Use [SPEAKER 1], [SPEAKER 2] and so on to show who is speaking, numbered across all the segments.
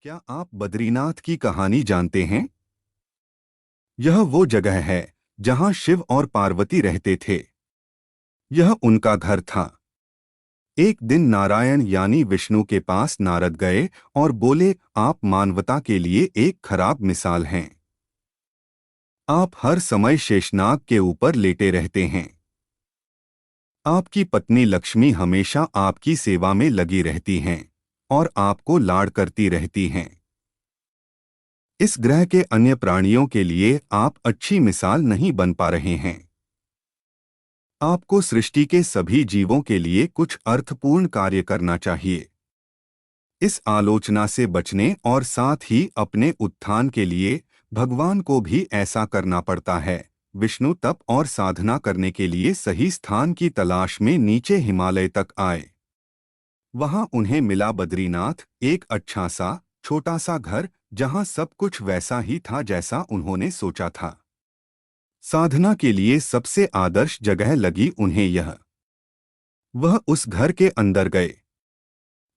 [SPEAKER 1] क्या आप बद्रीनाथ की कहानी जानते हैं? यह वो जगह है जहां शिव और पार्वती रहते थे। यह उनका घर था। एक दिन नारायण यानी विष्णु के पास नारद गए और बोले, आप मानवता के लिए एक खराब मिसाल हैं। आप हर समय शेषनाग के ऊपर लेटे रहते हैं। आपकी पत्नी लक्ष्मी हमेशा आपकी सेवा में लगी रहती हैं और आपको लाड़ करती रहती हैं। इस ग्रह के अन्य प्राणियों के लिए आप अच्छी मिसाल नहीं बन पा रहे हैं। आपको सृष्टि के सभी जीवों के लिए कुछ अर्थपूर्ण कार्य करना चाहिए। इस आलोचना से बचने और साथ ही अपने उत्थान के लिए भगवान को भी ऐसा करना पड़ता है। विष्णु तप और साधना करने के लिए सही स्थान की तलाश में नीचे हिमालय तक आए। वहां उन्हें मिला बद्रीनाथ, एक अच्छा सा छोटा सा घर जहां सब कुछ वैसा ही था जैसा उन्होंने सोचा था। साधना के लिए सबसे आदर्श जगह लगी उन्हें यह। वह उस घर के अंदर गए।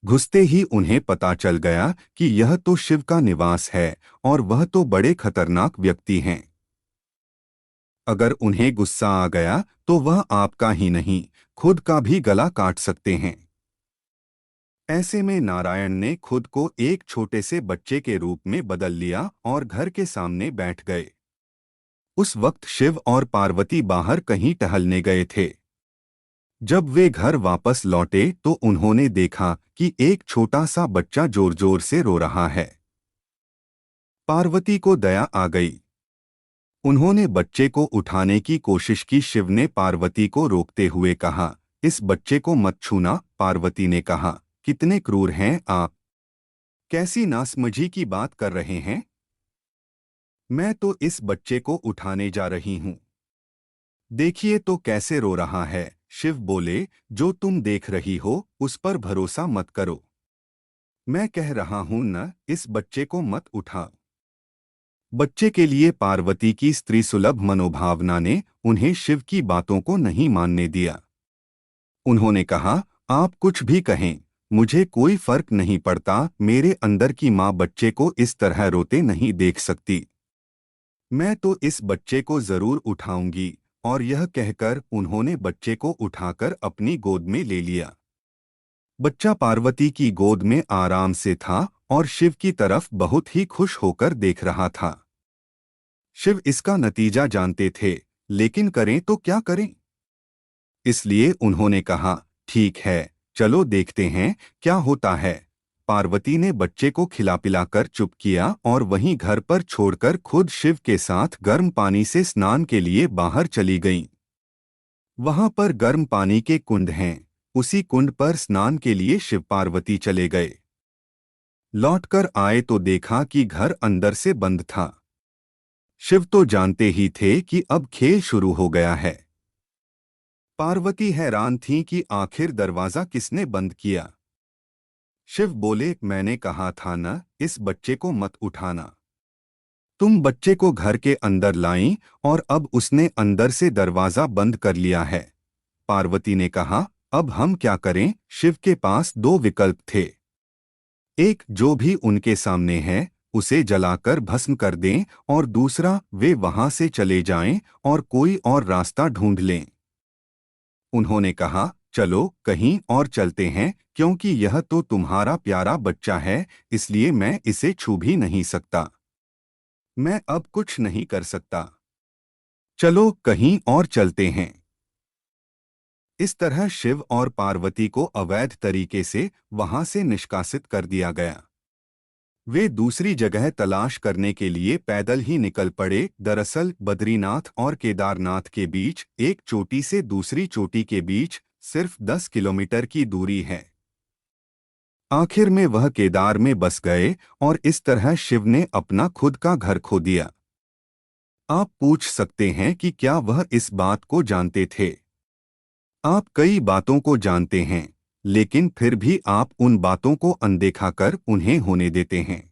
[SPEAKER 1] घुसते ही उन्हें पता चल गया कि यह तो शिव का निवास है और वह तो बड़े खतरनाक व्यक्ति हैं। अगर उन्हें गुस्सा आ गया तो वह आपका ही नहीं, खुद का भी गला काट सकते हैं। ऐसे में नारायण ने खुद को एक छोटे से बच्चे के रूप में बदल लिया और घर के सामने बैठ गए। उस वक्त शिव और पार्वती बाहर कहीं टहलने गए थे। जब वे घर वापस लौटे तो उन्होंने देखा कि एक छोटा सा बच्चा जोर जोर से रो रहा है। पार्वती को दया आ गई। उन्होंने बच्चे को उठाने की कोशिश की। शिव ने पार्वती को रोकते हुए कहा, इस बच्चे को मत छूना। पार्वती ने कहा, कितने क्रूर हैं आप, कैसी नासमझी की बात कर रहे हैं। मैं तो इस बच्चे को उठाने जा रही हूं। देखिए तो कैसे रो रहा है। शिव बोले, जो तुम देख रही हो उस पर भरोसा मत करो। मैं कह रहा हूं न, इस बच्चे को मत उठा। बच्चे के लिए पार्वती की स्त्री सुलभ मनोभावना ने उन्हें शिव की बातों को नहीं मानने दिया। उन्होंने कहा, आप कुछ भी कहें, मुझे कोई फर्क नहीं पड़ता। मेरे अंदर की माँ बच्चे को इस तरह रोते नहीं देख सकती। मैं तो इस बच्चे को जरूर उठाऊंगी। और यह कहकर उन्होंने बच्चे को उठाकर अपनी गोद में ले लिया। बच्चा पार्वती की गोद में आराम से था और शिव की तरफ बहुत ही खुश होकर देख रहा था। शिव इसका नतीजा जानते थे, लेकिन करें तो क्या करें। इसलिए उन्होंने कहा, ठीक है, चलो देखते हैं क्या होता है। पार्वती ने बच्चे को खिला पिलाकर चुप किया और वहीं घर पर छोड़कर खुद शिव के साथ गर्म पानी से स्नान के लिए बाहर चली गईं। वहां पर गर्म पानी के कुंड हैं। उसी कुंड पर स्नान के लिए शिव पार्वती चले गए। लौटकर आए तो देखा कि घर अंदर से बंद था। शिव तो जानते ही थे कि अब खेल शुरू हो गया है। पार्वती हैरान थीं कि आखिर दरवाजा किसने बंद किया। शिव बोले, मैंने कहा था न, इस बच्चे को मत उठाना। तुम बच्चे को घर के अंदर लाईं और अब उसने अंदर से दरवाजा बंद कर लिया है। पार्वती ने कहा, अब हम क्या करें। शिव के पास दो विकल्प थे। एक, जो भी उनके सामने है उसे जलाकर भस्म कर दें, और दूसरा, वे वहां से चले जाएं और कोई और रास्ता ढूंढ लें। उन्होंने कहा, चलो कहीं और चलते हैं, क्योंकि यह तो तुम्हारा प्यारा बच्चा है, इसलिए मैं इसे छू भी नहीं सकता। मैं अब कुछ नहीं कर सकता। चलो कहीं और चलते हैं। इस तरह शिव और पार्वती को अवैध तरीके से वहां से निष्कासित कर दिया गया। वे दूसरी जगह तलाश करने के लिए पैदल ही निकल पड़े। दरअसल बद्रीनाथ और केदारनाथ के बीच, एक चोटी से दूसरी चोटी के बीच सिर्फ 10 किलोमीटर की दूरी है। आखिर में वह केदार में बस गए और इस तरह शिव ने अपना खुद का घर खो दिया। आप पूछ सकते हैं कि क्या वह इस बात को जानते थे। आप कई बातों को जानते हैं, लेकिन फिर भी आप उन बातों को अनदेखा कर उन्हें होने देते हैं।